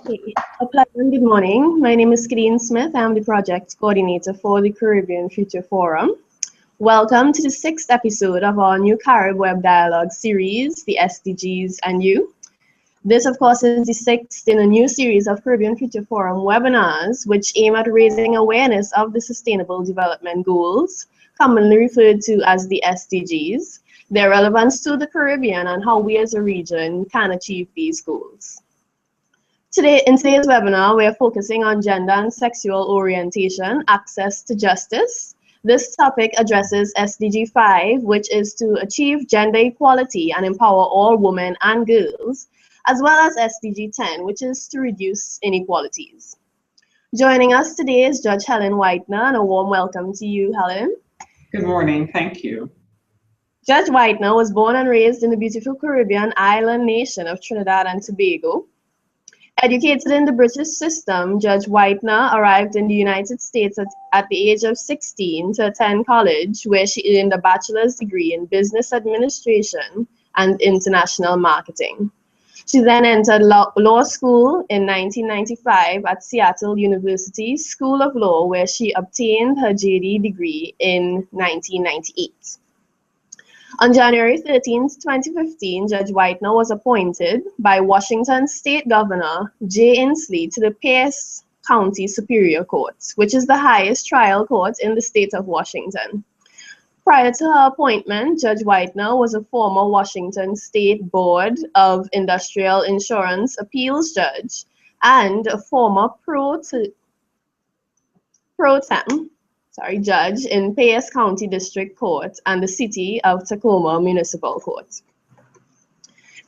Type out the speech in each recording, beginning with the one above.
A pleasant good morning. My name is Kadeen Smith. I'm the project coordinator for the Caribbean Future Forum. Welcome to the 6th episode of our new CaribWebDialogue series, the SDGs and You. This, of course, is the 6th in a new series of Caribbean Future Forum webinars, which aim at raising awareness of the Sustainable Development Goals, commonly referred to as the SDGs, their relevance to the Caribbean, and how we as a region can achieve these goals. In today's webinar, we are focusing on gender and sexual orientation, access to justice. This topic addresses SDG 5, which is to achieve gender equality and empower all women and girls, as well as SDG 10, which is to reduce inequalities. Joining us today is Judge Helen Whitener, and a warm welcome to you, Helen. Good morning, thank you. Judge Whitener was born and raised in the beautiful Caribbean island nation of Trinidad and Tobago. Educated in the British system, Judge Whitener arrived in the United States at the age of 16 to attend college, where she earned a bachelor's degree in business administration and international marketing. She then entered law school in 1995 at Seattle University School of Law, where she obtained her JD degree in 1998. On January 13, 2015, Judge Whitener was appointed by Washington State Governor Jay Inslee to the Pierce County Superior Court, which is the highest trial court in the state of Washington. Prior to her appointment, Judge Whitener was a former Washington State Board of Industrial Insurance Appeals judge and a former pro tem judge in Pierce County District Court and the City of Tacoma Municipal Court.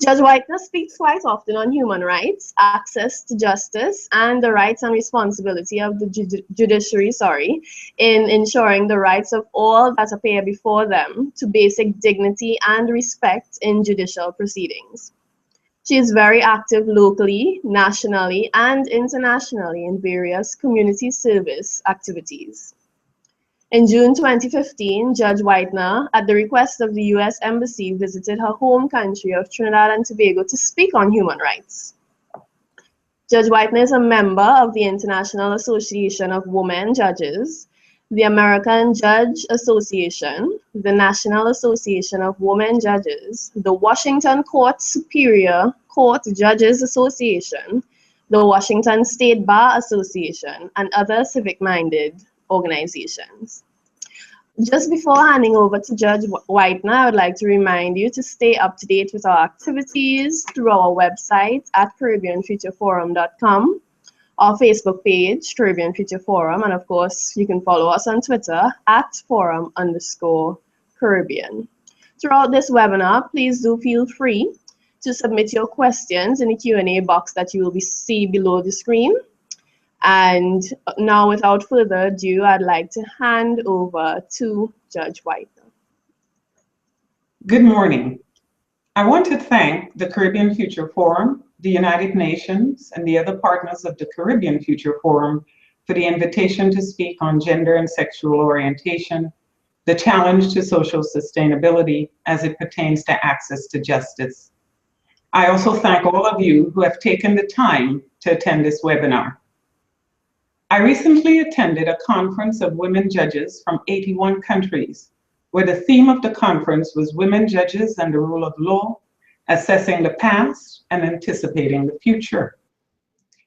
Judge Whitener speaks quite often on human rights, access to justice, and the rights and responsibility of the judiciary, in ensuring the rights of all that appear before them to basic dignity and respect in judicial proceedings. She is very active locally, nationally, and internationally in various community service activities. In June 2015, Judge Whitener, at the request of the U.S. Embassy, visited her home country of Trinidad and Tobago to speak on human rights. Judge Whitener is a member of the International Association of Women Judges, the American Judge Association, the National Association of Women Judges, the Washington Court Superior Court Judges Association, the Washington State Bar Association, and other civic-minded organizations. Just before handing over to Judge Whitener, I would like to remind you to stay up to date with our activities through our website at CaribbeanFutureForum.com, our Facebook page, Caribbean Future Forum, and of course, you can follow us on Twitter at @forum_Caribbean. Throughout this webinar, please do feel free to submit your questions in the Q&A box that you will see below the screen. And now, without further ado, I'd like to hand over to Judge Whitener. Good morning. I want to thank the Caribbean Future Forum, the United Nations, and the other partners of the Caribbean Future Forum for the invitation to speak on gender and sexual orientation, the challenge to social sustainability as it pertains to access to justice. I also thank all of you who have taken the time to attend this webinar. I recently attended a conference of women judges from 81 countries, where the theme of the conference was Women Judges and the Rule of Law, Assessing the Past and Anticipating the Future.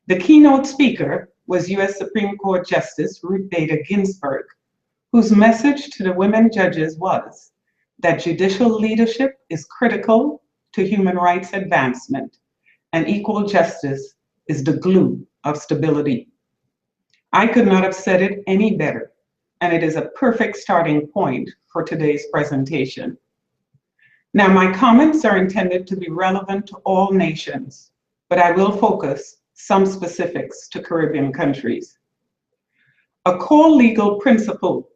The keynote speaker was U.S. Supreme Court Justice Ruth Bader Ginsburg, whose message to the women judges was that judicial leadership is critical to human rights advancement, and equal justice is the glue of stability. I could not have said it any better, and it is a perfect starting point for today's presentation. Now, my comments are intended to be relevant to all nations, but I will focus some specifics to Caribbean countries. A core legal principle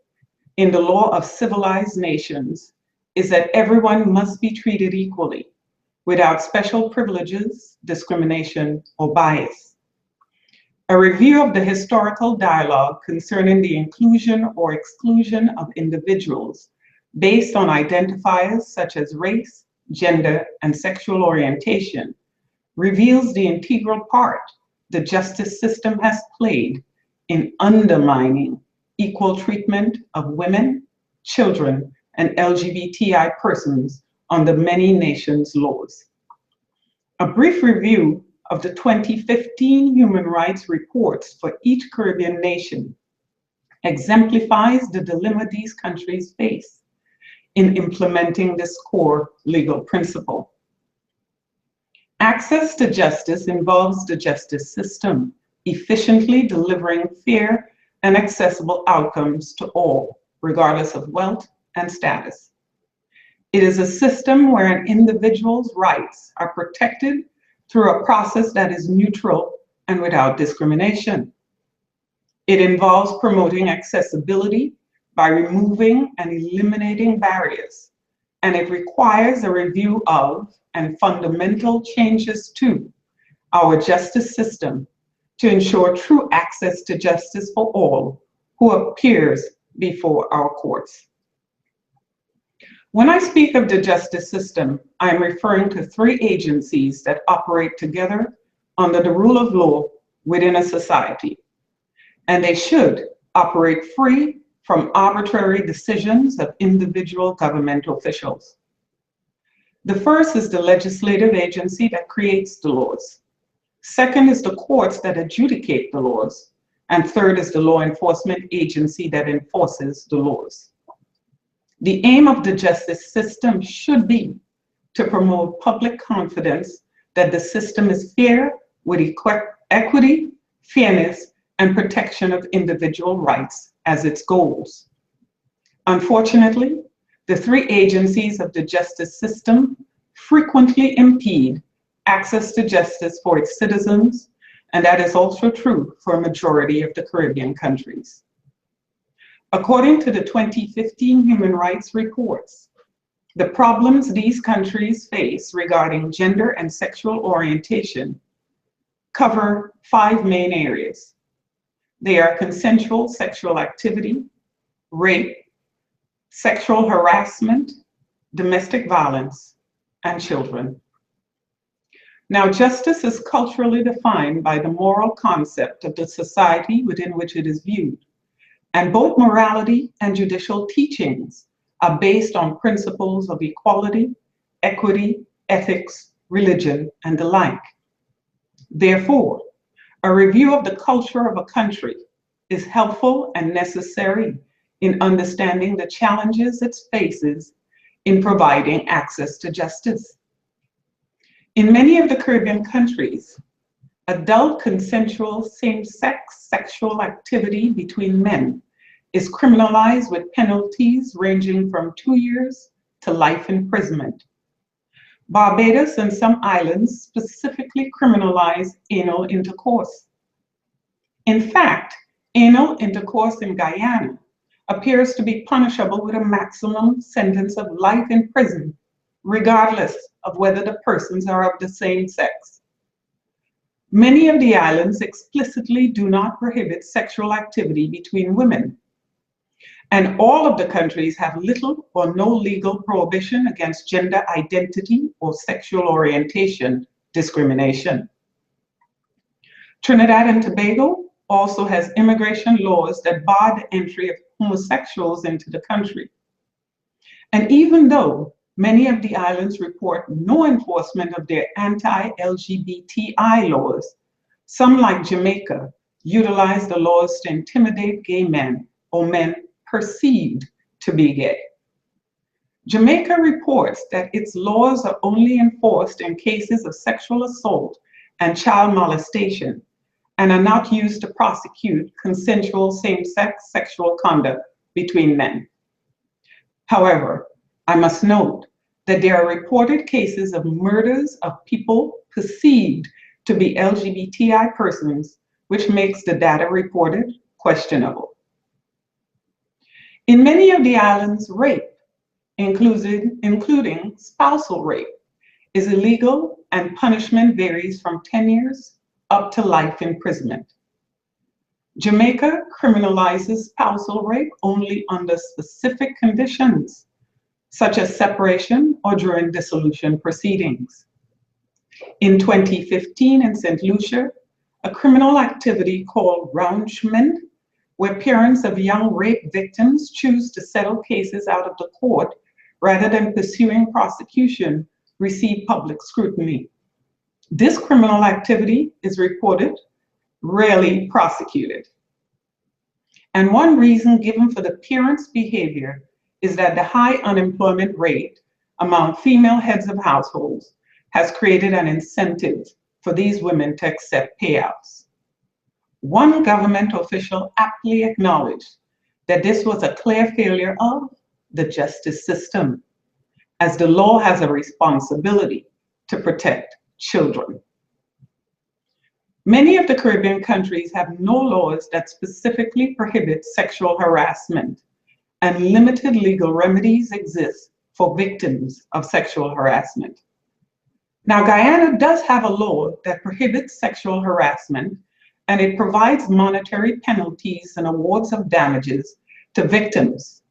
in the law of civilized nations is that everyone must be treated equally, without special privileges, discrimination, or bias. A review of the historical dialogue concerning the inclusion or exclusion of individuals based on identifiers such as race, gender, and sexual orientation reveals the integral part the justice system has played in undermining equal treatment of women, children, and LGBTI persons under many nations' laws. A brief review of the 2015 human rights reports for each Caribbean nation exemplifies the dilemma these countries face in implementing this core legal principle. Access to justice involves the justice system efficiently delivering fair and accessible outcomes to all, regardless of wealth and status. It is a system where an individual's rights are protected through a process that is neutral and without discrimination. It involves promoting accessibility by removing and eliminating barriers, and it requires a review of and fundamental changes to our justice system to ensure true access to justice for all who appears before our courts. When I speak of the justice system, I am referring to three agencies that operate together under the rule of law within a society, and they should operate free from arbitrary decisions of individual government officials. The first is the legislative agency that creates the laws. Second is the courts that adjudicate the laws. And third is the law enforcement agency that enforces the laws. The aim of the justice system should be to promote public confidence that the system is fair with equity, fairness, and protection of individual rights as its goals. Unfortunately, the three agencies of the justice system frequently impede access to justice for its citizens, and that is also true for a majority of the Caribbean countries. According to the 2015 human rights reports, the problems these countries face regarding gender and sexual orientation cover 5 main areas. They are consensual sexual activity, rape, sexual harassment, domestic violence, and children. Now, justice is culturally defined by the moral concept of the society within which it is viewed, and both morality and judicial teachings are based on principles of equality, equity, ethics, religion, and the like. Therefore, a review of the culture of a country is helpful and necessary in understanding the challenges it faces in providing access to justice. In many of the Caribbean countries, adult consensual same-sex sexual activity between men is criminalized with penalties ranging from 2 years to life imprisonment. Barbados and some islands specifically criminalize anal intercourse. In fact, anal intercourse in Guyana appears to be punishable with a maximum sentence of life in prison, regardless of whether the persons are of the same sex. Many of the islands explicitly do not prohibit sexual activity between women, and all of the countries have little or no legal prohibition against gender identity or sexual orientation discrimination. Trinidad and Tobago also has immigration laws that bar the entry of homosexuals into the country. And even though many of the islands report no enforcement of their anti-LGBTI laws, some, like Jamaica, utilize the laws to intimidate gay men or men perceived to be gay. Jamaica reports that its laws are only enforced in cases of sexual assault and child molestation, and are not used to prosecute consensual same-sex sexual conduct between men. However, I must note that there are reported cases of murders of people perceived to be LGBTI persons, which makes the data reported questionable. In many of the islands, rape, including spousal rape, is illegal, and punishment varies from 10 years up to life imprisonment. Jamaica criminalizes spousal rape only under specific conditions, such as separation or during dissolution proceedings. In 2015 in St. Lucia, a criminal activity called rounchment, where parents of young rape victims choose to settle cases out of the court rather than pursuing prosecution, receive public scrutiny. This criminal activity is reported, rarely prosecuted. And one reason given for the parents' behavior is that the high unemployment rate among female heads of households has created an incentive for these women to accept payouts. One government official aptly acknowledged that this was a clear failure of the justice system, as the law has a responsibility to protect children. Many of the Caribbean countries have no laws that specifically prohibit sexual harassment, and limited legal remedies exist for victims of sexual harassment. Now, Guyana does have a law that prohibits sexual harassment, and it provides monetary penalties and awards of damages to victims.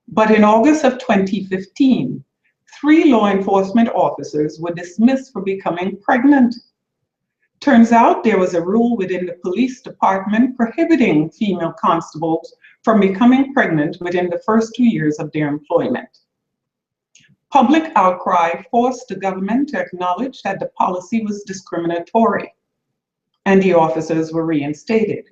But in August of 2015, 3 law enforcement officers were dismissed for becoming pregnant. Turns out there was a rule within the police department prohibiting female constables from becoming pregnant within the first 2 years of their employment. Public outcry forced the government to acknowledge that the policy was discriminatory, and the officers were reinstated.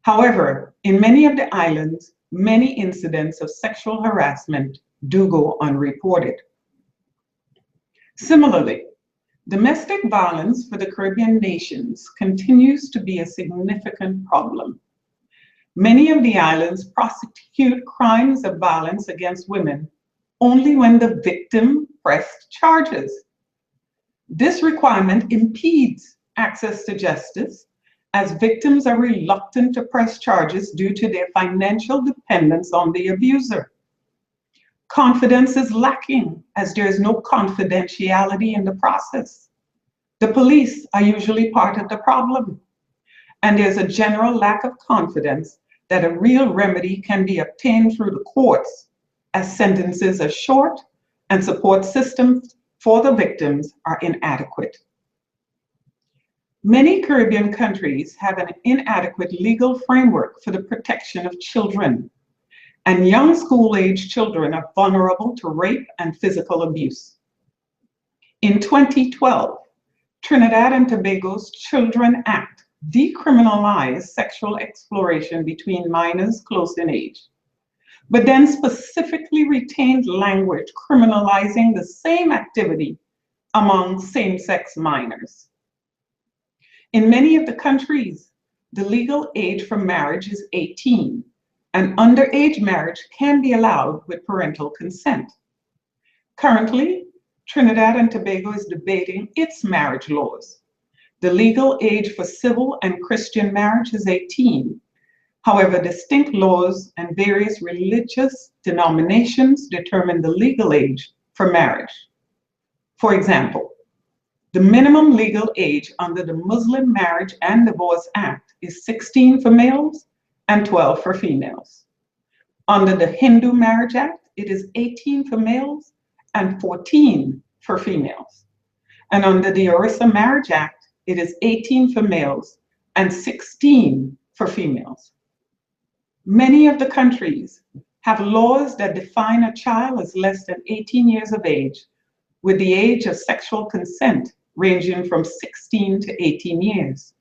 However, in many of the islands, many incidents of sexual harassment do go unreported. Similarly, domestic violence for the Caribbean nations continues to be a significant problem. Many of the islands prosecute crimes of violence against women only when the victim pressed charges. This requirement impedes access to justice, as victims are reluctant to press charges due to their financial dependence on the abuser. Confidence is lacking, as there is no confidentiality in the process. The police are usually part of the problem, and there's a general lack of confidence that a real remedy can be obtained through the courts, as sentences are short and support systems for the victims are inadequate. Many Caribbean countries have an inadequate legal framework for the protection of children, and young school-age children are vulnerable to rape and physical abuse. In 2012, Trinidad and Tobago's Children Act decriminalized sexual exploration between minors close in age, but then specifically retained language criminalizing the same activity among same-sex minors. In many of the countries, the legal age for marriage is 18, and underage marriage can be allowed with parental consent. Currently, Trinidad and Tobago is debating its marriage laws. The legal age for civil and Christian marriage is 18. However, distinct laws and various religious denominations determine the legal age for marriage. For example, the minimum legal age under the Muslim Marriage and Divorce Act is 16 for males and 12 for females. Under the Hindu Marriage Act, it is 18 for males and 14 for females. And under the Orissa Marriage Act, it is 18 for males and 16 for females. Many of the countries have laws that define a child as less than 18 years of age, with the age of sexual consent ranging from 16 to 18 years.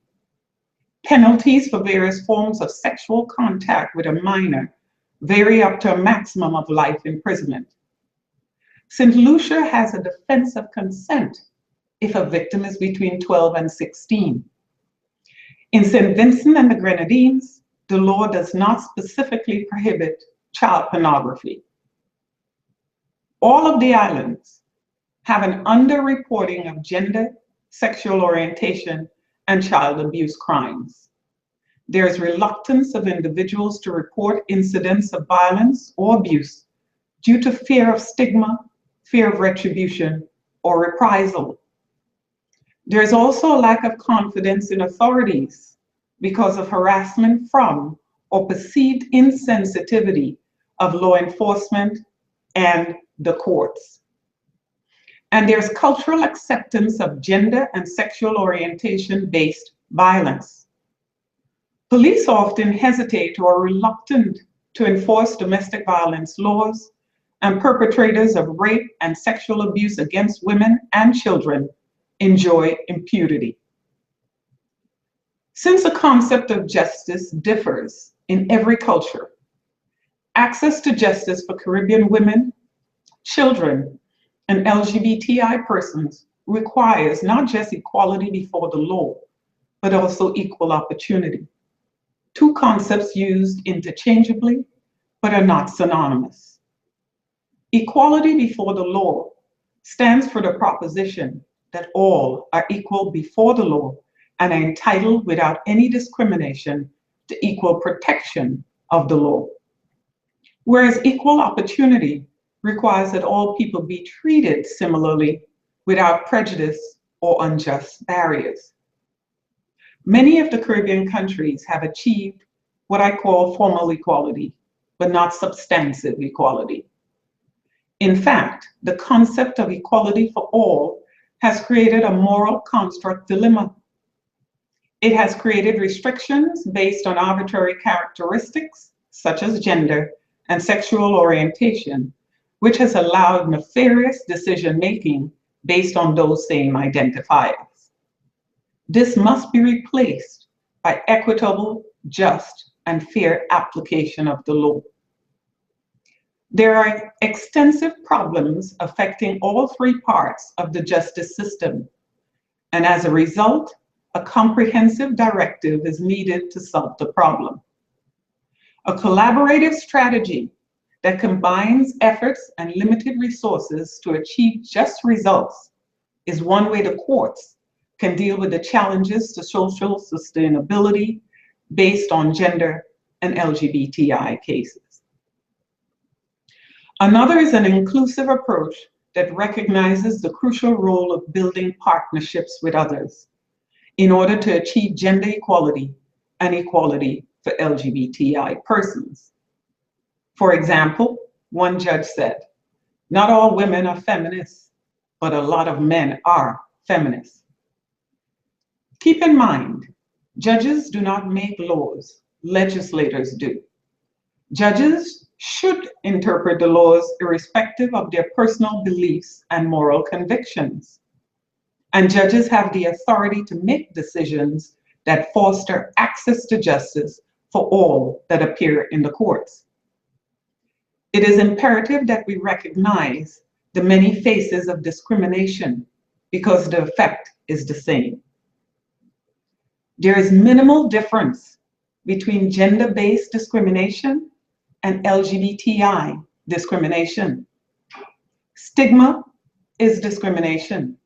Penalties for various forms of sexual contact with a minor vary up to a maximum of life imprisonment. St. Lucia has a defense of consent if a victim is between 12 and 16. In St. Vincent and the Grenadines, the law does not specifically prohibit child pornography. All of the islands have an underreporting of gender, sexual orientation, and child abuse crimes. There is reluctance of individuals to report incidents of violence or abuse due to fear of stigma, fear of retribution, or reprisal. There is also a lack of confidence in authorities because of harassment from or perceived insensitivity of law enforcement and the courts. And there's cultural acceptance of gender and sexual orientation-based violence. Police often hesitate or are reluctant to enforce domestic violence laws, and perpetrators of rape and sexual abuse against women and children enjoy impunity. Since the concept of justice differs in every culture, access to justice for Caribbean women, children, and LGBTI persons requires not just equality before the law, but also equal opportunity. Two concepts used interchangeably, but are not synonymous. Equality before the law stands for the proposition that all are equal before the law and are entitled without any discrimination to equal protection of the law. Whereas equal opportunity requires that all people be treated similarly without prejudice or unjust barriers. Many of the Caribbean countries have achieved what I call formal equality, but not substantive equality. In fact, the concept of equality for all has created a moral construct dilemma. It has created restrictions based on arbitrary characteristics, such as gender and sexual orientation, which has allowed nefarious decision-making based on those same identifiers. This must be replaced by equitable, just, and fair application of the law. There are extensive problems affecting all three parts of the justice system, and as a result, a comprehensive directive is needed to solve the problem. A collaborative strategy that combines efforts and limited resources to achieve just results is one way the courts can deal with the challenges to social sustainability based on gender and LGBTI cases. Another is an inclusive approach that recognizes the crucial role of building partnerships with others in order to achieve gender equality and equality for LGBTI persons. For example, one judge said, "Not all women are feminists, but a lot of men are feminists." Keep in mind, judges do not make laws, legislators do. Judges should interpret the laws irrespective of their personal beliefs and moral convictions. And judges have the authority to make decisions that foster access to justice for all that appear in the courts. It is imperative that we recognize the many faces of discrimination because the effect is the same. There is minimal difference between gender-based discrimination and LGBTI discrimination. Stigma is discrimination.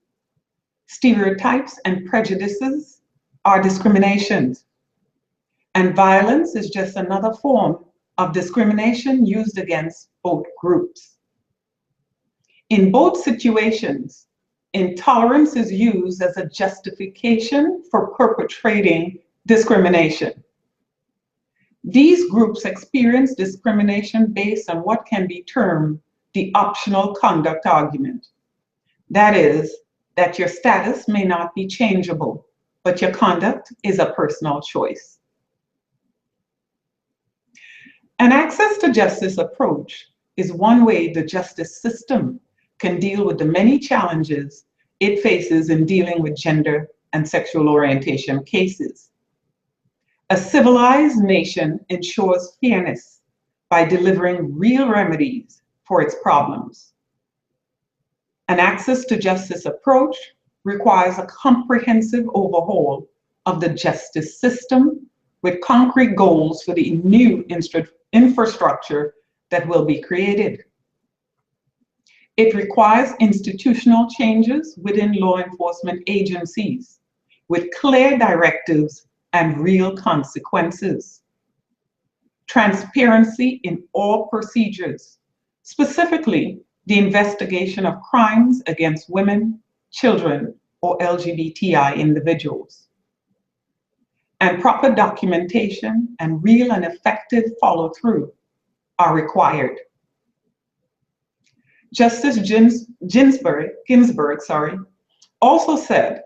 Stereotypes and prejudices are discriminations. And violence is just another form of discrimination used against both groups. In both situations, intolerance is used as a justification for perpetrating discrimination. These groups experience discrimination based on what can be termed the optional conduct argument. That is, that your status may not be changeable, but your conduct is a personal choice. An access to justice approach is one way the justice system can deal with the many challenges it faces in dealing with gender and sexual orientation cases. A civilized nation ensures fairness by delivering real remedies for its problems. An access to justice approach requires a comprehensive overhaul of the justice system with concrete goals for the new infrastructure that will be created. It requires institutional changes within law enforcement agencies with clear directives and real consequences. Transparency in all procedures, specifically the investigation of crimes against women, children, or LGBTI individuals. And proper documentation and real and effective follow-through are required. Justice Ginsburg also said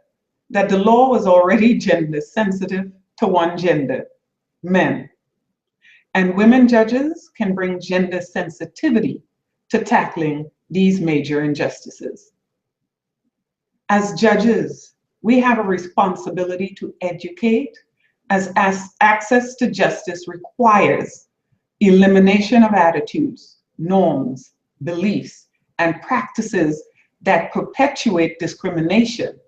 that the law was already gender sensitive to one gender, men, and women judges can bring gender sensitivity to tackling these major injustices. As judges, we have a responsibility to educate as access to justice requires elimination of attitudes, norms, beliefs, and practices that perpetuate discrimination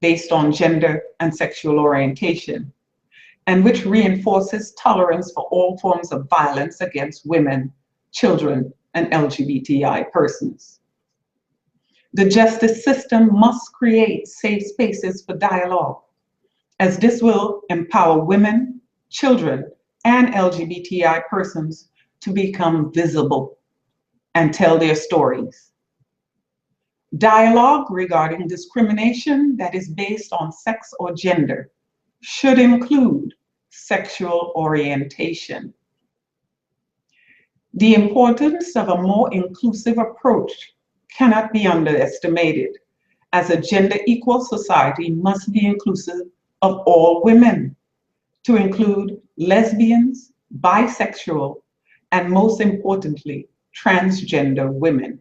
based on gender and sexual orientation, and which reinforces tolerance for all forms of violence against women, children, and LGBTI persons. The justice system must create safe spaces for dialogue, as this will empower women, children, and LGBTI persons to become visible and tell their stories. Dialogue regarding discrimination that is based on sex or gender should include sexual orientation. The importance of a more inclusive approach cannot be underestimated, as a gender-equal society must be inclusive of all women, to include lesbians, bisexual, and most importantly, transgender women.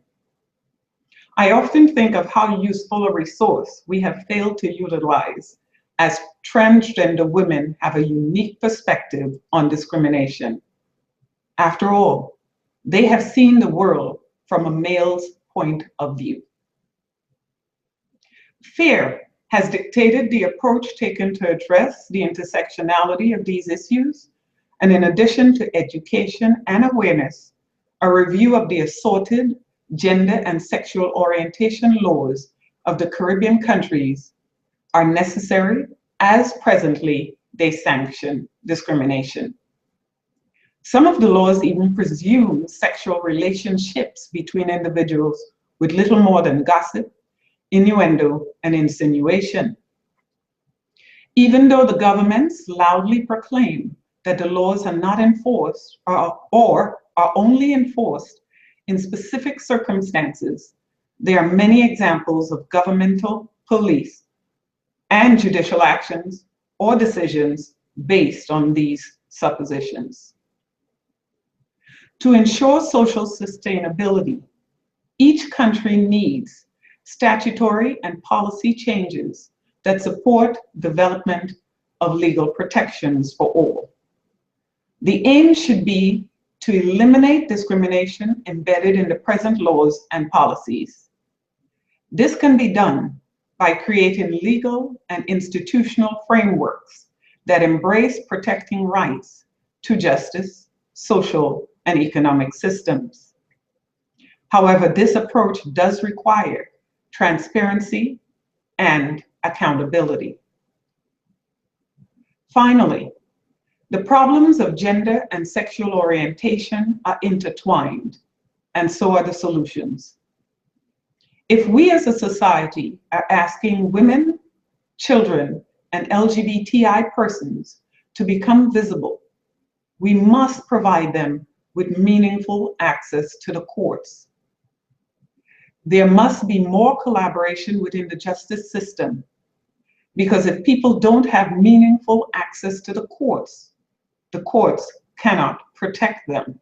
I often think of how useful a resource we have failed to utilize, as transgender women have a unique perspective on discrimination. After all, they have seen the world from a male's point of view. Fear has dictated the approach taken to address the intersectionality of these issues, and in addition to education and awareness, a review of the assorted gender and sexual orientation laws of the Caribbean countries are necessary, as presently they sanction discrimination. Some of the laws even presume sexual relationships between individuals with little more than gossip, innuendo, and insinuation. Even though the governments loudly proclaim that the laws are not enforced or are only enforced in specific circumstances, there are many examples of governmental, police, and judicial actions or decisions based on these suppositions. To ensure social sustainability, each country needs statutory and policy changes that support development of legal protections for all. The aim should be to eliminate discrimination embedded in the present laws and policies. This can be done by creating legal and institutional frameworks that embrace protecting rights to justice, social, and economic systems. However, this approach does require transparency and accountability. Finally, the problems of gender and sexual orientation are intertwined, and so are the solutions. If we as a society are asking women, children, and LGBTI persons to become visible, we must provide them with meaningful access to the courts. There must be more collaboration within the justice system, because if people don't have meaningful access to the courts cannot protect them.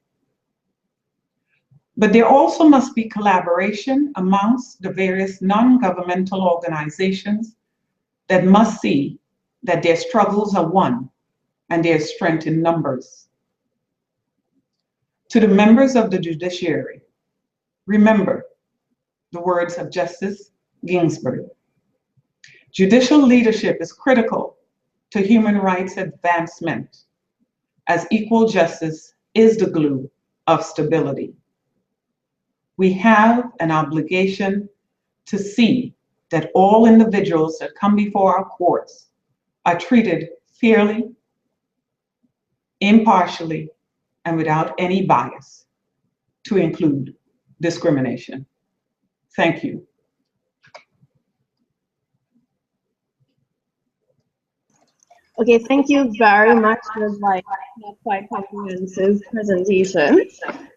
But there also must be collaboration amongst the various non-governmental organizations that must see that their struggles are one and their strength in numbers. To the members of the judiciary, remember the words of Justice Ginsburg. Judicial leadership is critical to human rights advancement, as equal justice is the glue of stability. We have an obligation to see that all individuals that come before our courts are treated fairly, impartially, and without any bias, to include discrimination. Thank you. Okay, thank you very much for that quite comprehensive presentation.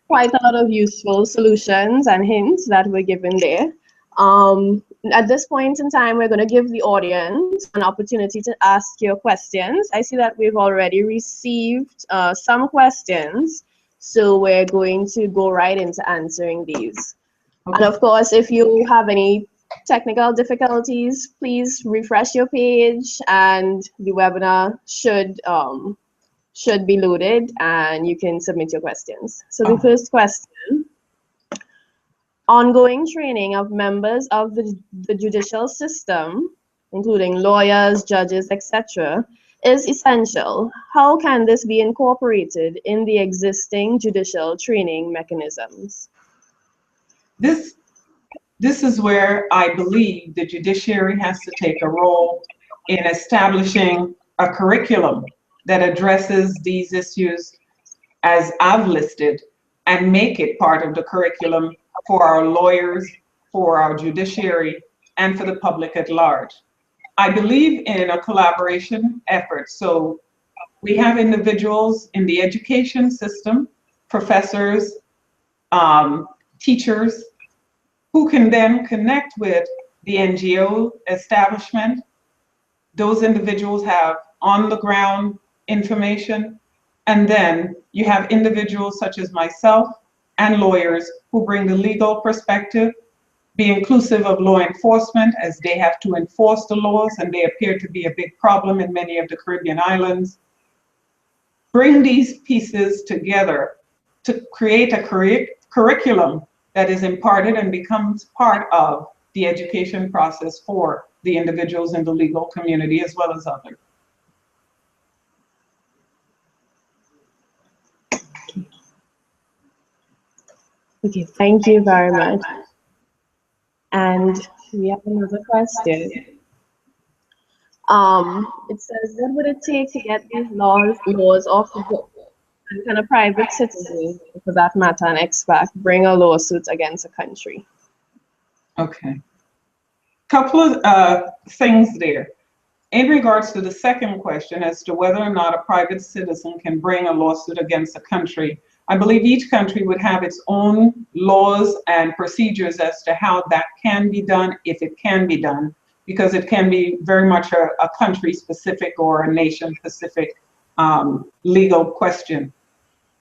Quite a lot of useful solutions and hints that were given there. At this point in time, we're going to give the audience an opportunity to ask your questions. I see that we've already received some questions, so we're going to go right into answering these. Okay. And of course, if you have any technical difficulties, please refresh your page and the webinar should be loaded and you can submit your questions. So the first question: ongoing training of members of the judicial system, including lawyers, judges, etc., is essential. How can this be incorporated in the existing judicial training mechanisms? This is where I believe the judiciary has to take a role in establishing a curriculum that addresses these issues as I've listed and make it part of the curriculum for our lawyers, for our judiciary, and for the public at large. I believe in a collaboration effort. So we have individuals in the education system, professors, teachers, who can then connect with the NGO establishment. Those individuals have on-the-ground information. And then you have individuals such as myself and lawyers who bring the legal perspective, be inclusive of law enforcement as they have to enforce the laws, and they appear to be a big problem in many of the Caribbean islands. Bring these pieces together to create a curriculum that is imparted and becomes part of the education process for the individuals in the legal community as well as others. Okay, thank you very much. And we have another question. It says, what would it take to get these laws off the book? And can a private citizen, for that matter, an expat, bring a lawsuit against a country? Okay. Couple of things there. In regards to the second question as to whether or not a private citizen can bring a lawsuit against a country, I believe each country would have its own laws and procedures as to how that can be done, if it can be done, because it can be very much a country-specific or a nation-specific legal question.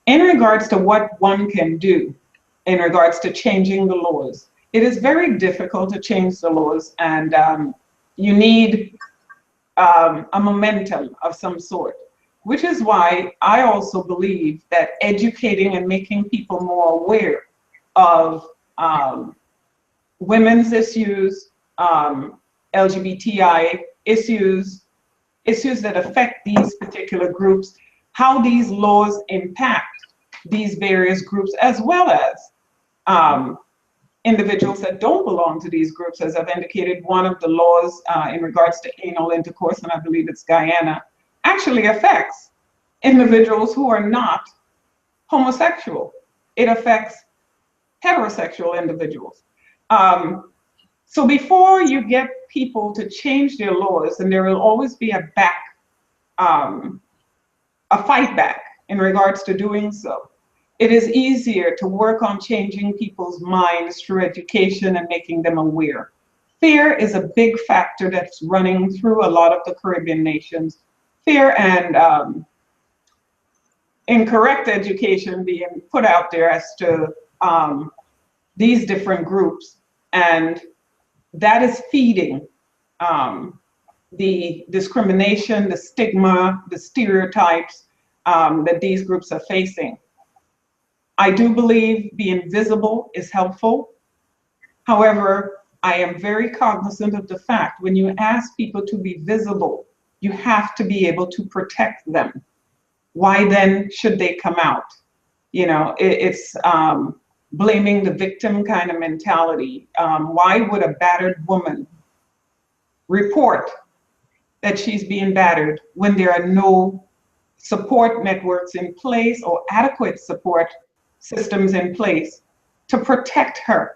In regards to what one can do in regards to changing the laws, it is very difficult to change the laws, and you need a momentum of some sort, which is why I also believe that educating and making people more aware of women's issues, LGBTI issues that affect these particular groups, how these laws impact these various groups, as well as individuals that don't belong to these groups. As I've indicated, one of the laws in regards to anal intercourse, and I believe it's Guyana, actually affects individuals who are not homosexual. It affects heterosexual individuals. So before you get people to change their laws, and there will always be a fight back in regards to doing so, it is easier to work on changing people's minds through education and making them aware. Fear is a big factor that's running through a lot of the Caribbean nations. Fear and incorrect education being put out there as to these different groups, and that is feeding the discrimination, the stigma, the stereotypes that these groups are facing. I do believe being visible is helpful. However, I am very cognizant of the fact when you ask people to be visible, you have to be able to protect them. Why then should they come out? You know, it's blaming the victim kind of mentality. Why would a battered woman report that she's being battered when there are no support networks in place or adequate support systems in place to protect her?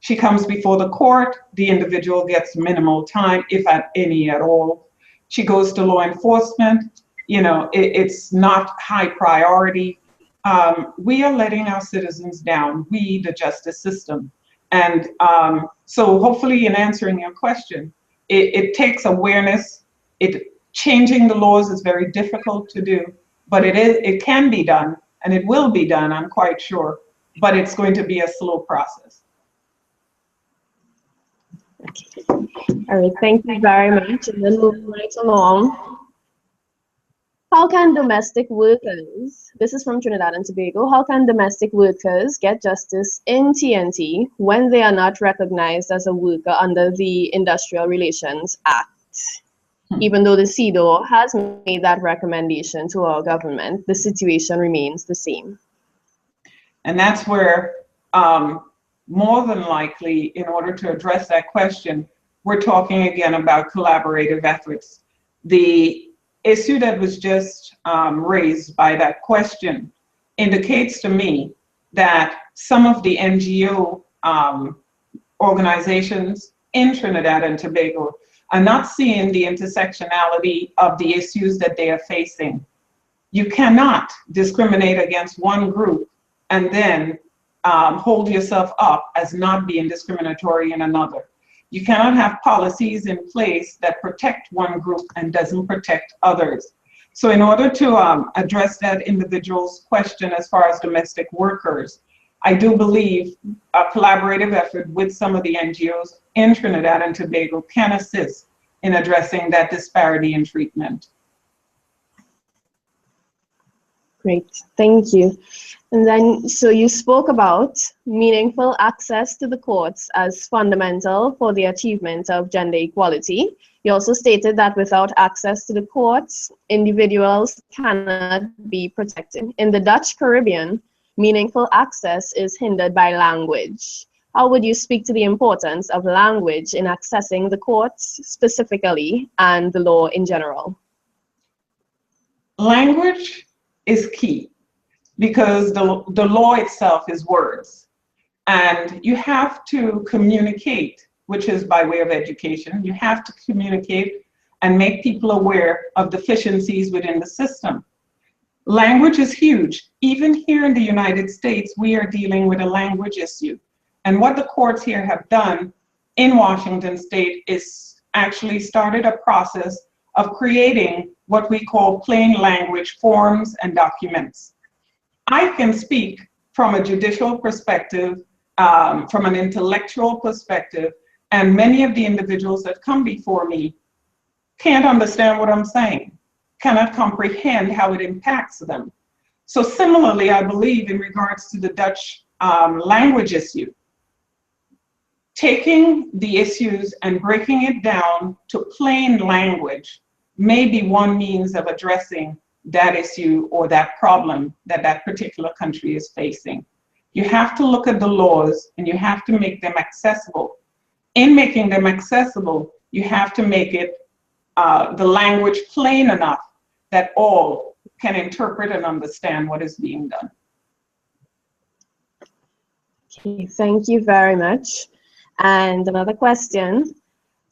She comes before the court, the individual gets minimal time, if at any at all. She goes to law enforcement, you know, it's not high priority. We are letting our citizens down, we, the justice system. And so hopefully in answering your question, it takes awareness. Changing the laws is very difficult to do, but it can be done, and it will be done, I'm quite sure, but it's going to be a slow process. Okay. All right, thank you very much. And then moving right along. How can domestic workers, this is from Trinidad and Tobago, how can domestic workers get justice in TNT when they are not recognized as a worker under the Industrial Relations Act? Even though the CEDAW has made that recommendation to our government, the situation remains the same. And that's where, more than likely, in order to address that question, we're talking again about collaborative efforts. The issue that was just raised by that question indicates to me that some of the NGO organizations in Trinidad and Tobago are not seeing the intersectionality of the issues that they are facing. You cannot discriminate against one group and then hold yourself up as not being discriminatory in another. You cannot have policies in place that protect one group and doesn't protect others. So in order to address that individual's question as far as domestic workers, I do believe a collaborative effort with some of the NGOs in Trinidad and Tobago can assist in addressing that disparity in treatment. Great, thank you. And then, so you spoke about meaningful access to the courts as fundamental for the achievement of gender equality. You also stated that without access to the courts, individuals cannot be protected. In the Dutch Caribbean, meaningful access is hindered by language. How would you speak to the importance of language in accessing the courts specifically and the law in general? Language is key because the law itself is words. And you have to communicate, which is by way of education. You have to communicate and make people aware of deficiencies within the system. Language is huge. Even here in the United States, we are dealing with a language issue. And what the courts here have done in Washington State is actually started a process of creating what we call plain language forms and documents. I can speak from a judicial perspective, from an intellectual perspective, and many of the individuals that come before me can't understand what I'm saying, cannot comprehend how it impacts them. So similarly, I believe in regards to the Dutch language issue, taking the issues and breaking it down to plain language may be one means of addressing that issue or that problem that that particular country is facing. You have to look at the laws and you have to make them accessible. In making them accessible, you have to make it the language plain enough that all can interpret and understand what is being done. Okay, thank you very much. And another question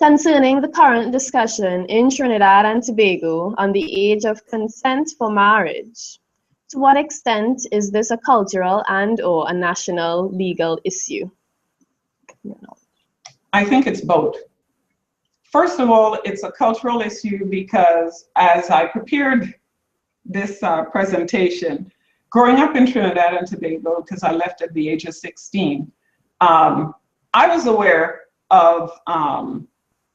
concerning the current discussion in Trinidad and Tobago on the age of consent for marriage. To what extent is this a cultural and/or a national legal issue? I think it's both. First of all, it's a cultural issue because as I prepared this presentation, growing up in Trinidad and Tobago, because I left at the age of 16, I was aware of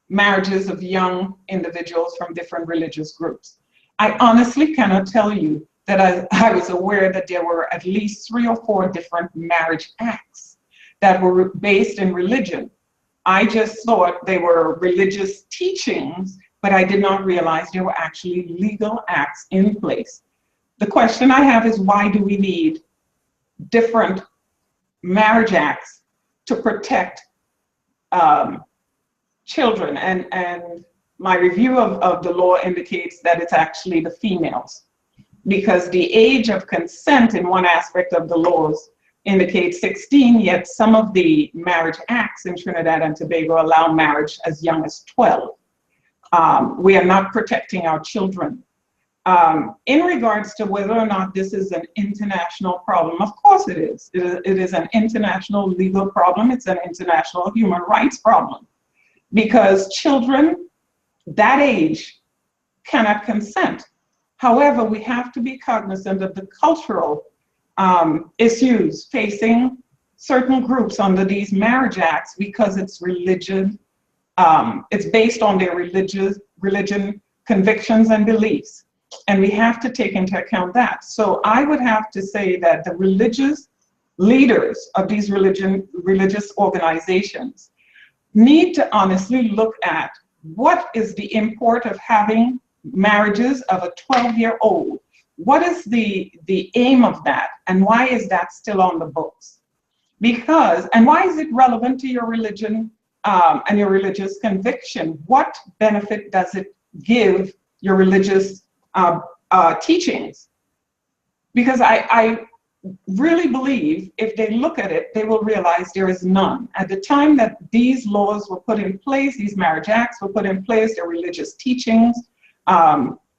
marriages of young individuals from different religious groups. I honestly cannot tell you that I was aware that there were at least 3 or 4 different marriage acts that were based in religion. I just thought they were religious teachings, but I did not realize there were actually legal acts in place. The question I have is, why do we need different marriage acts to protect children? And my review of the law indicates that it's actually the females, because the age of consent in one aspect of the laws indicates 16, yet some of the marriage acts in Trinidad and Tobago allow marriage as young as 12. We are not protecting our children. In regards to whether or not this is an international problem, of course it is. It is an international legal problem. It's an international human rights problem, because children that age cannot consent. However, we have to be cognizant of the cultural issues facing certain groups under these marriage acts, because it's religion. It's based on their religion, convictions, and beliefs. And we have to take into account that. So I would have to say that the religious leaders of these religious organizations need to honestly look at what is the import of having marriages of a 12-year-old. What is the aim of that, and why is that still on the books? Because, and why is it relevant to your religion and your religious conviction? What benefit does it give your religious teachings? Because I really believe if they look at it, they will realize there is none. At the time that these laws were put in place, these marriage acts were put in place, their religious teachings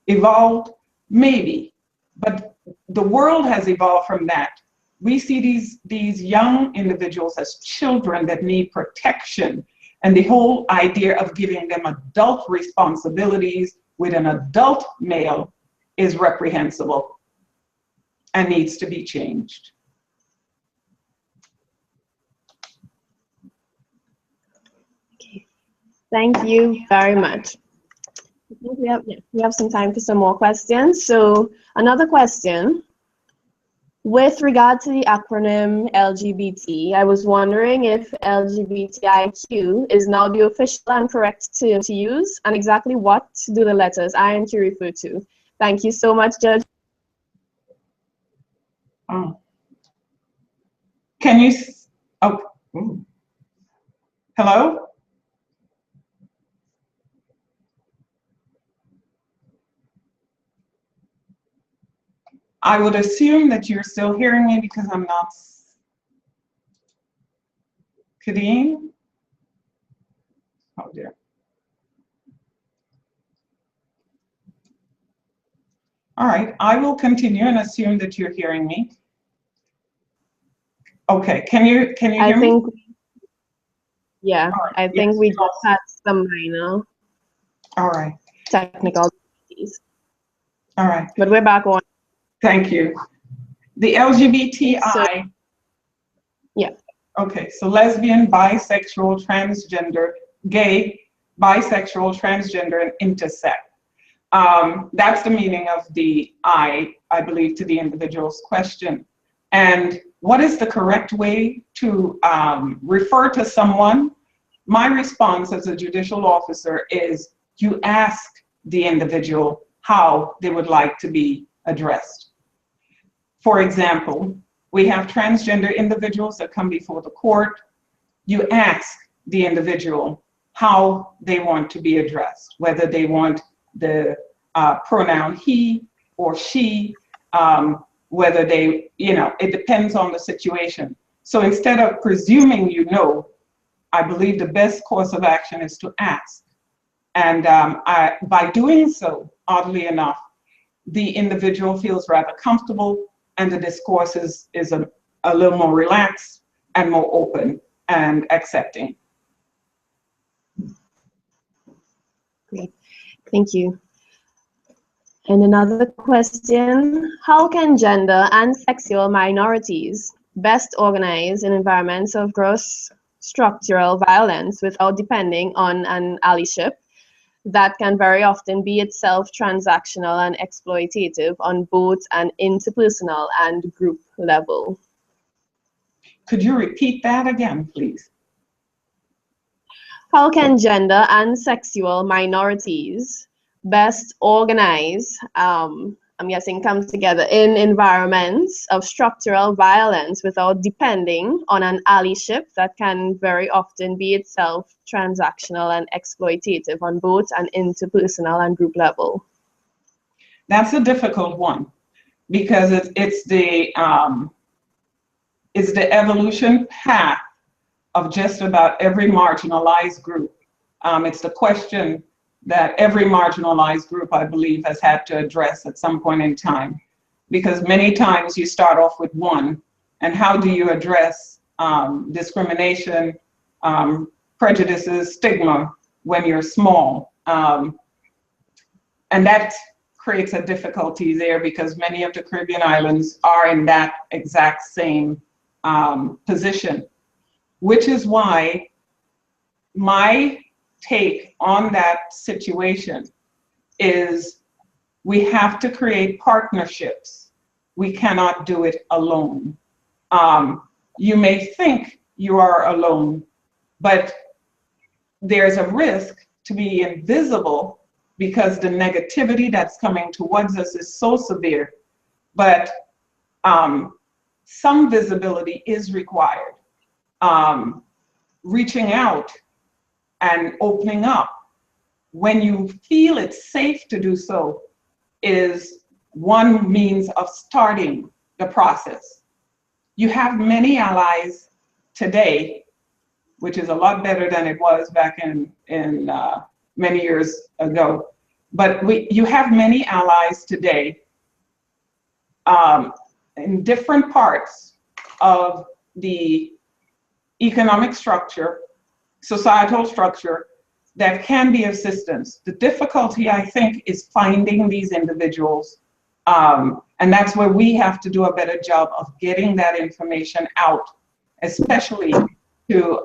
evolved, maybe. But the world has evolved from that. We see these young individuals as children that need protection. And the whole idea of giving them adult responsibilities with an adult male is reprehensible and needs to be changed. Okay. Thank you very much. I think we have some time for some more questions. So another question. With regard to the acronym LGBT, I was wondering if LGBTIQ is now the official and correct term to use, and exactly what do the letters I and Q refer to? Thank you so much, Judge. Can you, hello? I would assume that you're still hearing me because I'm not. Kadeen? Oh dear. All right, I will continue and assume that you're hearing me. Okay, can you hear me? Yeah, right. I think yes, we just had some minor technical difficulties. All right. But we're back on. Thank you. The LGBTI. Yeah. Okay, so lesbian, bisexual, transgender, gay, bisexual, transgender, and intersex. That's the meaning of the I believe, to the individual's question. And what is the correct way to refer to someone? My response as a judicial officer is you ask the individual how they would like to be addressed. For example, we have transgender individuals that come before the court. You ask the individual how they want to be addressed, whether they want the pronoun he or she, whether they, it depends on the situation. So instead of presuming I believe the best course of action is to ask. And by doing so, oddly enough, the individual feels rather comfortable and the discourse is a little more relaxed and more open and accepting. Great, thank you. And another question, how can gender and sexual minorities best organize in environments of gross structural violence without depending on an allyship that can very often be itself transactional and exploitative on both an interpersonal and group level? Could you repeat that again, please? How can gender and sexual minorities best organize, I'm guessing come together in environments of structural violence without depending on an allyship that can very often be itself transactional and exploitative on both an interpersonal and group level? That's a difficult one because it's the evolution path of just about every marginalized group. It's the question that every marginalized group, I believe, has had to address at some point in time. Because many times you start off with one, and how do you address discrimination, prejudices, stigma when you're small? And that creates a difficulty there because many of the Caribbean islands are in that exact same position, which is why my take on that situation is we have to create partnerships. We cannot do it alone. You may think you are alone, but there's a risk to be invisible because the negativity that's coming towards us is so severe. But some visibility is required. Reaching out and opening up when you feel it's safe to do so is one means of starting the process. You have many allies today, which is a lot better than it was back in many years ago. But you have many allies today in different parts of the economic structure, societal structure, that can be assistance. The difficulty, I think, is finding these individuals. And that's where we have to do a better job of getting that information out, especially to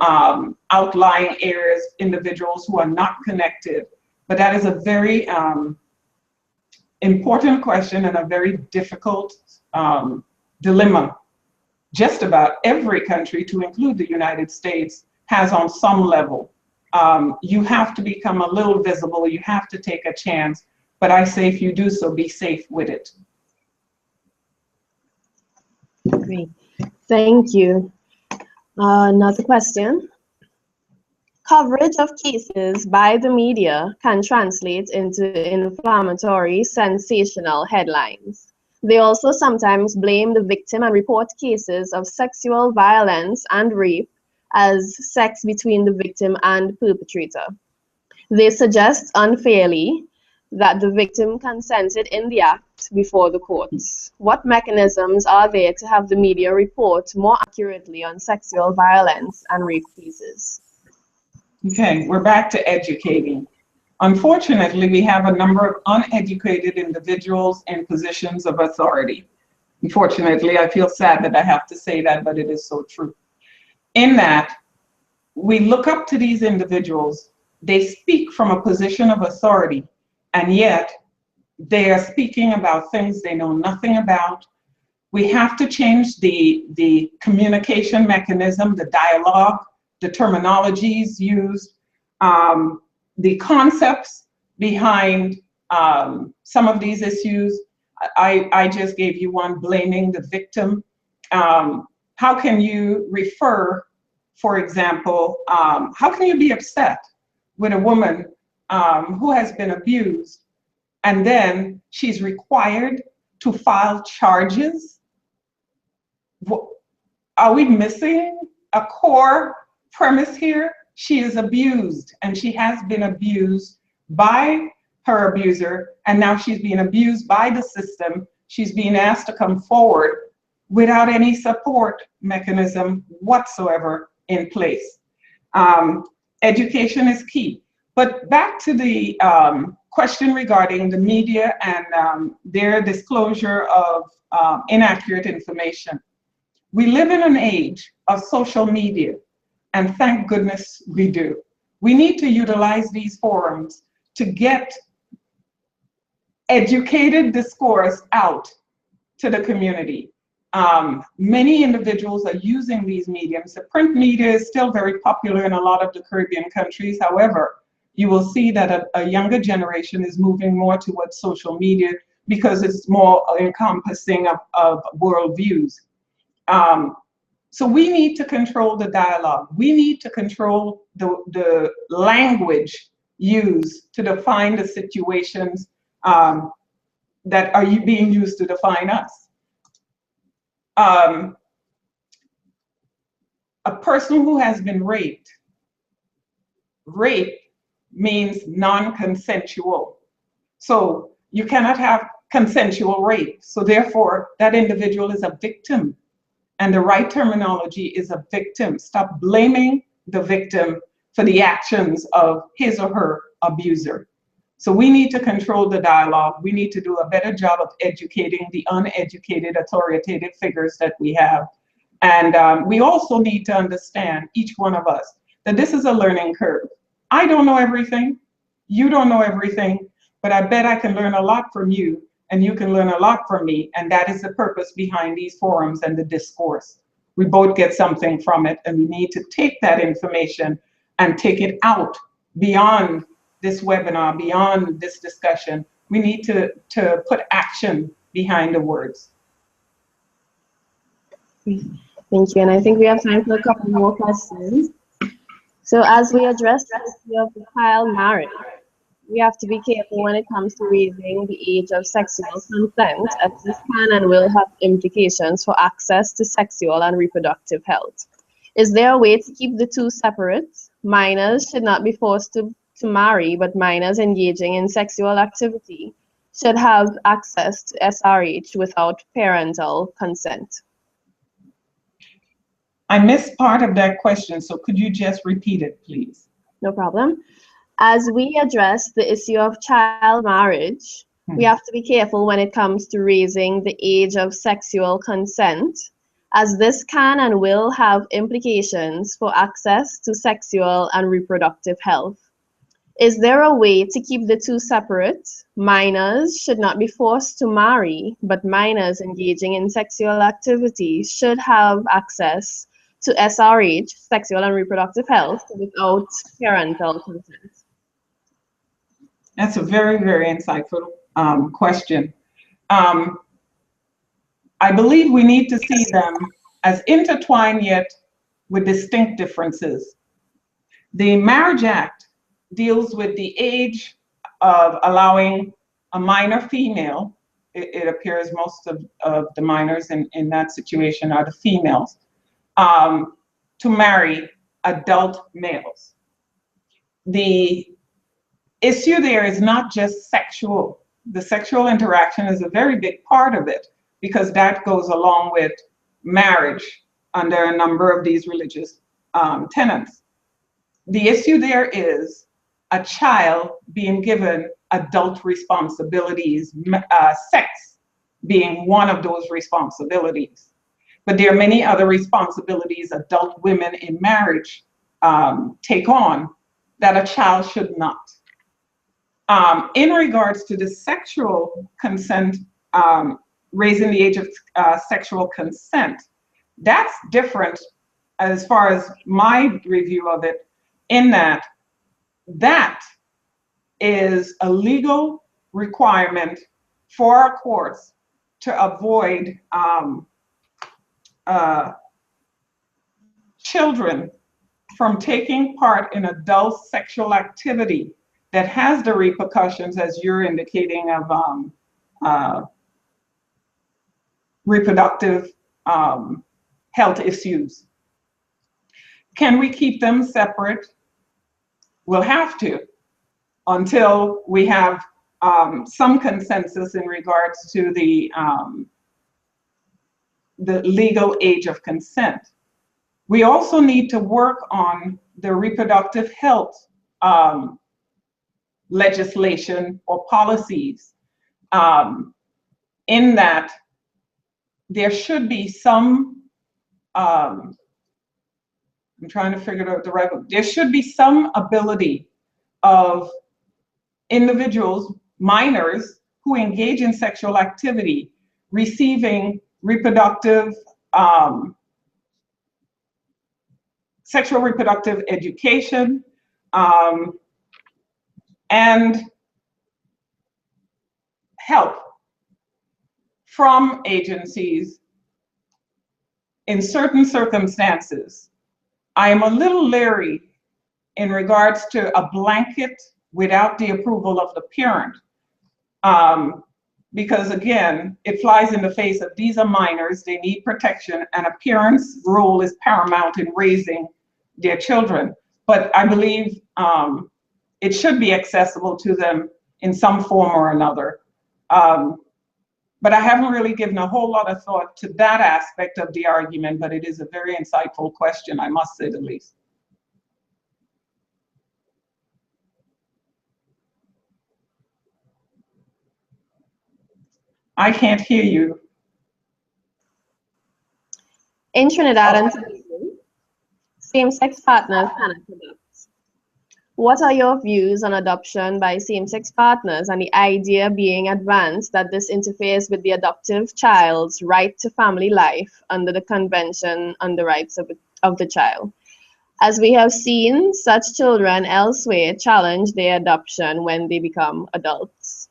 outlying areas, individuals who are not connected. But that is a very important question and a very difficult dilemma. Just about every country, to include the United States, has on some level. You have to become a little visible, you have to take a chance, but I say if you do so, be safe with it. Great, thank you. Another question. Coverage of cases by the media can translate into inflammatory, sensational headlines. They also sometimes blame the victim and report cases of sexual violence and rape as sex between the victim and perpetrator. They suggest unfairly that the victim consented in the act before the courts. What mechanisms are there to have the media report more accurately on sexual violence and rape cases? Okay, we're back to educating. Unfortunately, we have a number of uneducated individuals in positions of authority. Unfortunately, I feel sad that I have to say that, but it is so true. In that, we look up to these individuals, they speak from a position of authority, and yet they are speaking about things they know nothing about. We have to change the communication mechanism, the dialogue, the terminologies used, the concepts behind some of these issues. I just gave you one, blaming the victim. How can you refer, for example, how can you be upset with a woman who has been abused and then she's required to file charges? Are we missing a core premise here? She is abused, and she has been abused by her abuser, and now she's being abused by the system. She's being asked to come forward without any support mechanism whatsoever in place. Education is key. But back to the question regarding the media and their disclosure of inaccurate information. We live in an age of social media, and thank goodness we do. We need to utilize these forums to get educated discourse out to the community. Many individuals are using these mediums. The print media is still very popular in a lot of the Caribbean countries. However, you will see that a younger generation is moving more towards social media because it's more encompassing of worldviews. So we need to control the dialogue. We need to control the language used to define the situations that are being used to define us. A person who has been raped means non-consensual. So you cannot have consensual rape. So therefore, that individual is a victim. And the right terminology is a victim. Stop blaming the victim for the actions of his or her abuser. So we need to control the dialogue. We need to do a better job of educating the uneducated authoritative figures that we have. And we also need to understand, each one of us, that this is a learning curve. I don't know everything. You don't know everything. But I bet I can learn a lot from you, and you can learn a lot from me. And that is the purpose behind these forums and the discourse. We both get something from it, and we need to take that information and take it out beyond this webinar, beyond this discussion. We need to put action behind the words. Thank you. And I think we have time for a couple more questions. So as we address the issue of the child marriage, we have to be careful when it comes to raising the age of sexual consent, as this can and will have implications for access to sexual and reproductive health. Is there a way to keep the two separate? Minors should not be forced to marry, but minors engaging in sexual activity should have access to SRH without parental consent. I missed part of that question, so could you just repeat it, please? No problem. As we address the issue of child marriage, we have to be careful when it comes to raising the age of sexual consent, as this can and will have implications for access to sexual and reproductive health. Is there a way to keep the two separate? Minors should not be forced to marry, but minors engaging in sexual activity should have access to SRH, sexual and reproductive health, without parental consent. That's a very, very insightful question. I believe we need to see them as intertwined yet with distinct differences. The Marriage Act deals with the age of allowing a minor female, it appears most of the minors in that situation are the females, to marry adult males. The issue there is not just sexual. The sexual interaction is a very big part of it, because that goes along with marriage under a number of these religious tenets. The issue there is a child being given adult responsibilities, sex being one of those responsibilities. But there are many other responsibilities adult women in marriage take on that a child should not. In regards to the sexual consent, raising the age of sexual consent, that's different as far as my review of it, in that that is a legal requirement for our courts to avoid children from taking part in adult sexual activity that has the repercussions, as you're indicating, of reproductive health issues. Can we keep them separate? We'll have to, until we have some consensus in regards to the legal age of consent. We also need to work on the reproductive health legislation or policies, in that there should be some, I'm trying to figure out the right one. There should be some ability of individuals, minors, who engage in sexual activity, receiving reproductive, sexual reproductive education, and help from agencies in certain circumstances. I am a little leery in regards to a blanket without the approval of the parent, because again, it flies in the face of these are minors, they need protection, and a parent's role is paramount in raising their children. But I believe it should be accessible to them in some form or another. But I haven't really given a whole lot of thought to that aspect of the argument, but it is a very insightful question, I must say the least. I can't hear you. In Trinidad and Tobago, same-sex partners cannot adopt. What are your views on adoption by same-sex partners and the idea being advanced that this interferes with the adoptive child's right to family life under the Convention on the Rights of the Child? As we have seen, such children elsewhere challenge their adoption when they become adults.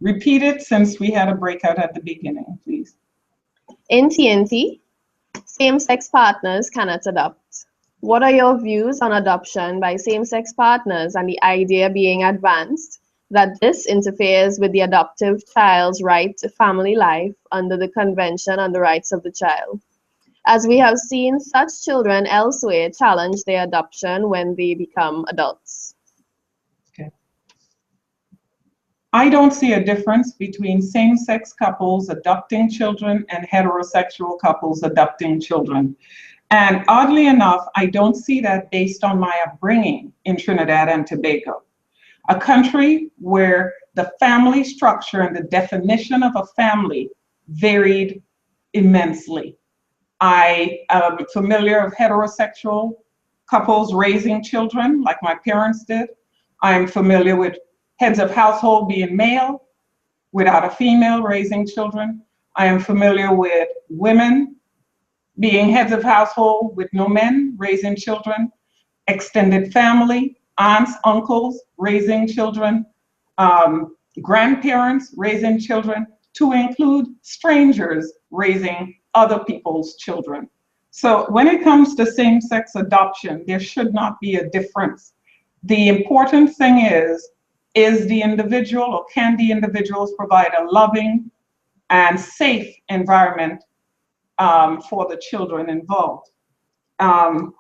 Repeat it since we had a breakout at the beginning, please. In TNT, same-sex partners cannot adopt. What are your views on adoption by same-sex partners and the idea being advanced that this interferes with the adoptive child's right to family life under the Convention on the Rights of the Child? As we have seen, such children elsewhere challenge their adoption when they become adults. Okay. I don't see a difference between same-sex couples adopting children and heterosexual couples adopting children. And oddly enough, I don't see that based on my upbringing in Trinidad and Tobago, a country where the family structure and the definition of a family varied immensely. I am familiar of heterosexual couples raising children like my parents did. I'm familiar with heads of household being male without a female raising children. I am familiar with women being heads of household with no men raising children, extended family, aunts, uncles raising children, grandparents raising children, to include strangers raising other people's children. So when it comes to same-sex adoption, there should not be a difference. The important thing is the individual, or can the individuals provide a loving and safe environment for the children involved. I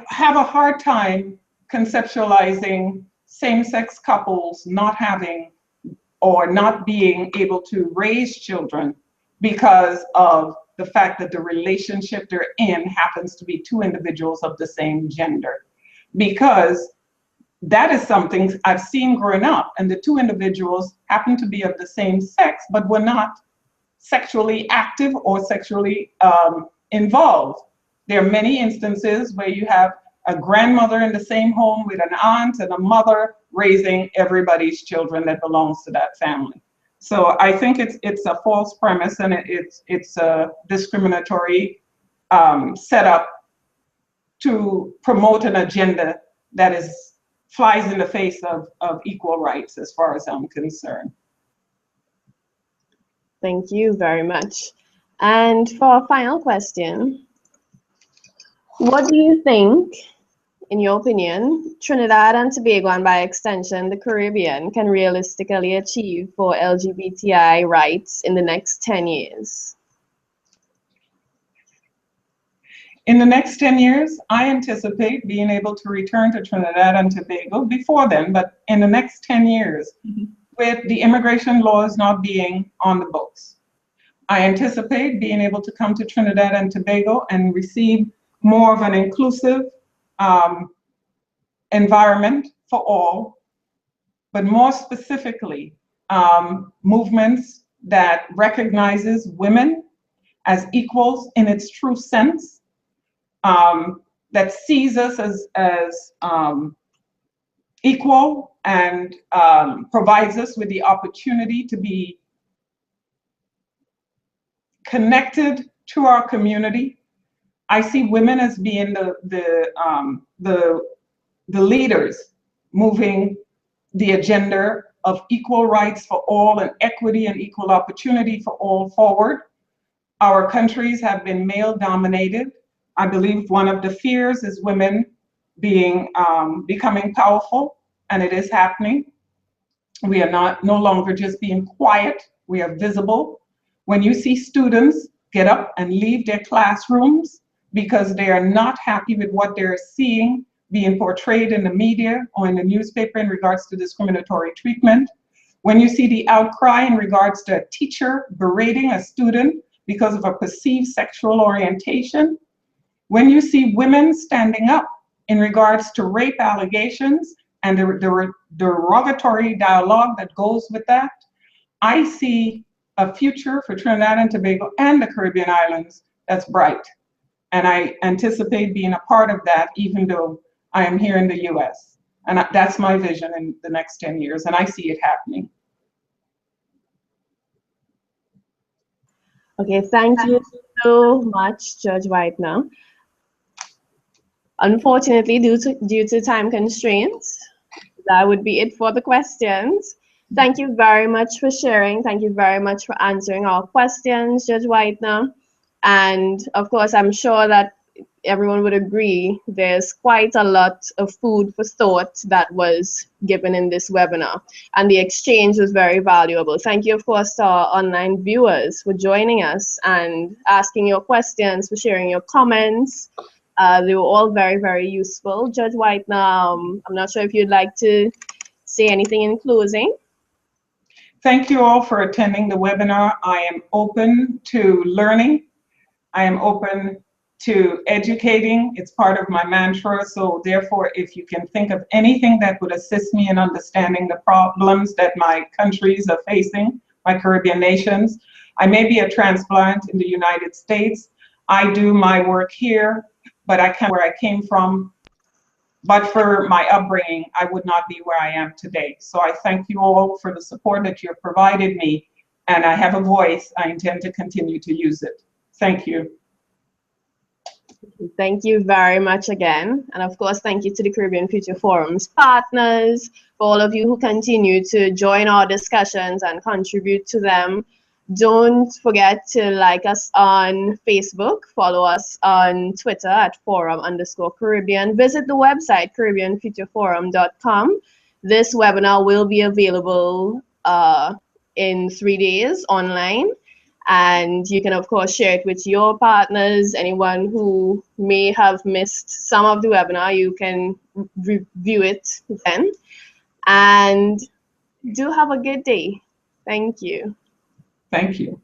have a hard time conceptualizing same-sex couples not having or not being able to raise children because of the fact that the relationship they're in happens to be two individuals of the same gender. Because that is something I've seen growing up, and the two individuals happen to be of the same sex, but were not sexually active or sexually involved. There are many instances where you have a grandmother in the same home with an aunt and a mother raising everybody's children that belongs to that family. So I think it's a false premise, and it's a discriminatory setup to promote an agenda that flies in the face of equal rights, as far as I'm concerned. Thank you very much. And for our final question, what do you think, in your opinion, Trinidad and Tobago, and by extension the Caribbean, can realistically achieve for LGBTI rights in the next 10 years? In the next 10 years, I anticipate being able to return to Trinidad and Tobago before then, but in the next 10 years, with the immigration laws not being on the books. I anticipate being able to come to Trinidad and Tobago and receive more of an inclusive environment for all, but more specifically, movements that recognizes women as equals in its true sense, that sees us as equal and provides us with the opportunity to be connected to our community. I see women as being the leaders moving the agenda of equal rights for all and equity and equal opportunity for all forward. Our countries have been male dominated. I believe one of the fears is women becoming powerful, and it is happening. We are no longer just being quiet, we are visible. When you see students get up and leave their classrooms because they are not happy with what they're seeing being portrayed in the media or in the newspaper in regards to discriminatory treatment, when you see the outcry in regards to a teacher berating a student because of a perceived sexual orientation, when you see women standing up in regards to rape allegations and the derogatory dialogue that goes with that, I see a future for Trinidad and Tobago and the Caribbean islands that's bright. And I anticipate being a part of that, even though I am here in the US. And that's my vision in the next 10 years, and I see it happening. Okay, thank you so much, Judge Whitener. Unfortunately, due to time constraints, that would be it for the questions. Thank you very much for sharing. Thank you very much for answering our questions, Judge Whitener. And of course, I'm sure that everyone would agree there's quite a lot of food for thought that was given in this webinar, and the exchange was very valuable. Thank you, of course, to our online viewers for joining us and asking your questions, for sharing your comments. They were all very, very useful. Judge Whitener, I'm not sure if you'd like to say anything in closing. Thank you all for attending the webinar. I am open to learning. I am open to educating. It's part of my mantra. So therefore, if you can think of anything that would assist me in understanding the problems that my countries are facing, my Caribbean nations. I may be a transplant in the United States. I do my work here, but I can't where I came from. But for my upbringing, I would not be where I am today. So I thank you all for the support that you have provided me. And I have a voice. I intend to continue to use it. Thank you. Thank you very much again. And of course, thank you to the Caribbean Future Forum's partners, for all of you who continue to join our discussions and contribute to them. Don't forget to like us on Facebook, follow us on Twitter at forum_Caribbean. Visit the website, CaribbeanFutureForum.com. This webinar will be available in 3 days online. And you can, of course, share it with your partners, anyone who may have missed some of the webinar. You can review it then. And do have a good day. Thank you. Thank you.